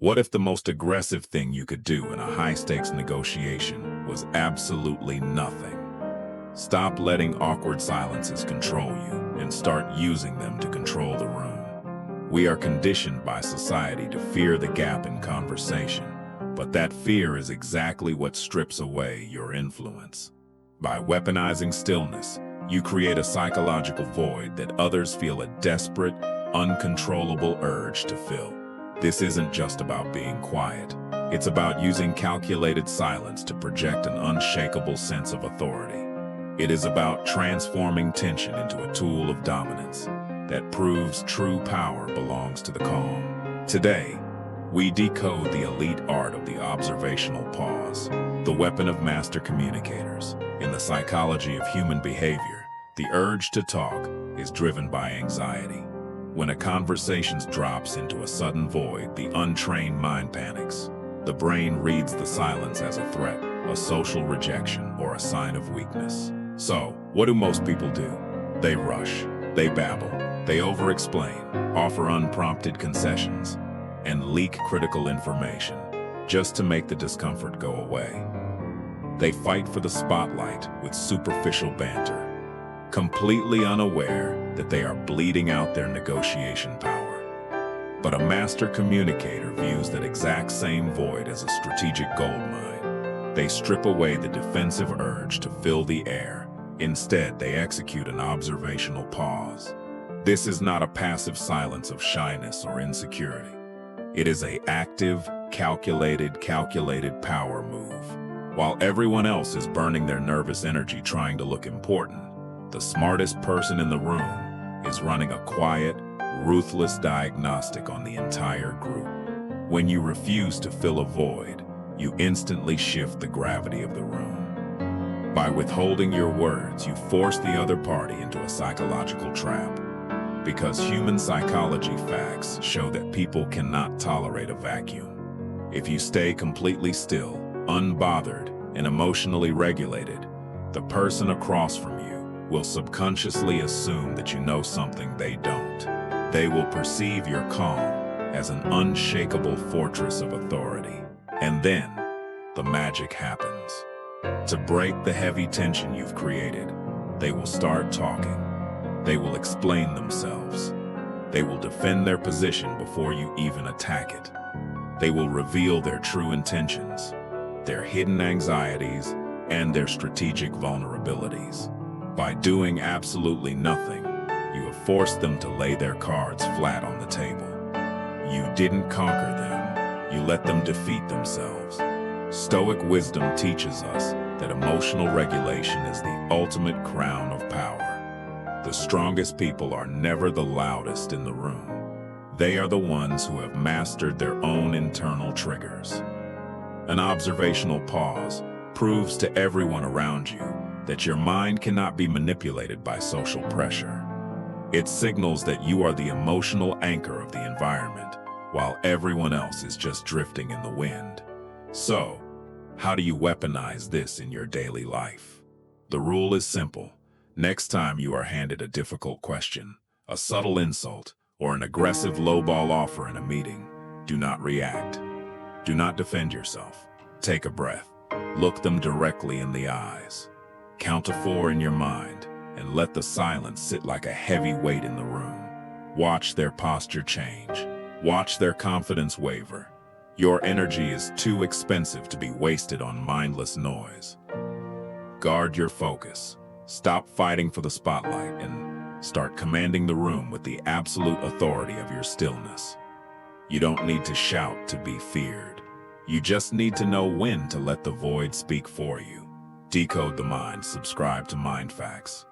What if the most aggressive thing you could do in a high-stakes negotiation was absolutely nothing? Stop letting awkward silences control you and start using them to control the room. We are conditioned by society to fear the gap in conversation, but that fear is exactly what strips away your influence. By weaponizing stillness, you create a psychological void that others feel a desperate, uncontrollable urge to fill. This isn't just about being quiet. It's about using calculated silence to project an unshakable sense of authority. It is about transforming tension into a tool of dominance that proves true power belongs to the calm. Today, we decode the elite art of the observational pause, the weapon of master communicators. In the psychology of human behavior, the urge to talk is driven by anxiety. When a conversation drops into a sudden void, the untrained mind panics. The brain reads the silence as a threat, a social rejection, or a sign of weakness. So, what do most people do? They rush, they babble, they over-explain, offer unprompted concessions, and leak critical information just to make the discomfort go away. They fight for the spotlight with superficial banter, completely unaware that they are bleeding out their negotiation power. But a master communicator views that exact same void as a strategic gold mine. They strip away the defensive urge to fill the air. Instead, they execute an observational pause. This is not a passive silence of shyness or insecurity. It is an active, calculated power move. While everyone else is burning their nervous energy trying to look important, the smartest person in the room is running a quiet, ruthless diagnostic on the entire group. When you refuse to fill a void, you instantly shift the gravity of the room. By withholding your words, you force the other party into a psychological trap. Because human psychology facts show that people cannot tolerate a vacuum. If you stay completely still, unbothered, and emotionally regulated, the person across from you will subconsciously assume that you know something they don't. They will perceive your calm as an unshakable fortress of authority. And then, the magic happens. To break the heavy tension you've created, they will start talking. They will explain themselves. They will defend their position before you even attack it. They will reveal their true intentions, their hidden anxieties, and their strategic vulnerabilities. By doing absolutely nothing, you have forced them to lay their cards flat on the table. You didn't conquer them, you let them defeat themselves. Stoic wisdom teaches us that emotional regulation is the ultimate crown of power. The strongest people are never the loudest in the room. They are the ones who have mastered their own internal triggers. An observational pause proves to everyone around you that your mind cannot be manipulated by social pressure. It signals that you are the emotional anchor of the environment, while everyone else is just drifting in the wind. So, how do you weaponize this in your daily life? The rule is simple. Next time you are handed a difficult question, a subtle insult, or an aggressive lowball offer in a meeting, do not react. Do not defend yourself. Take a breath. Look them directly in the eyes. Count to 4 in your mind, and let the silence sit like a heavy weight in the room. Watch their posture change. Watch their confidence waver. Your energy is too expensive to be wasted on mindless noise. Guard your focus. Stop fighting for the spotlight and start commanding the room with the absolute authority of your stillness. You don't need to shout to be feared. You just need to know when to let the void speak for you. Decode the mind. Subscribe to Mind Facts.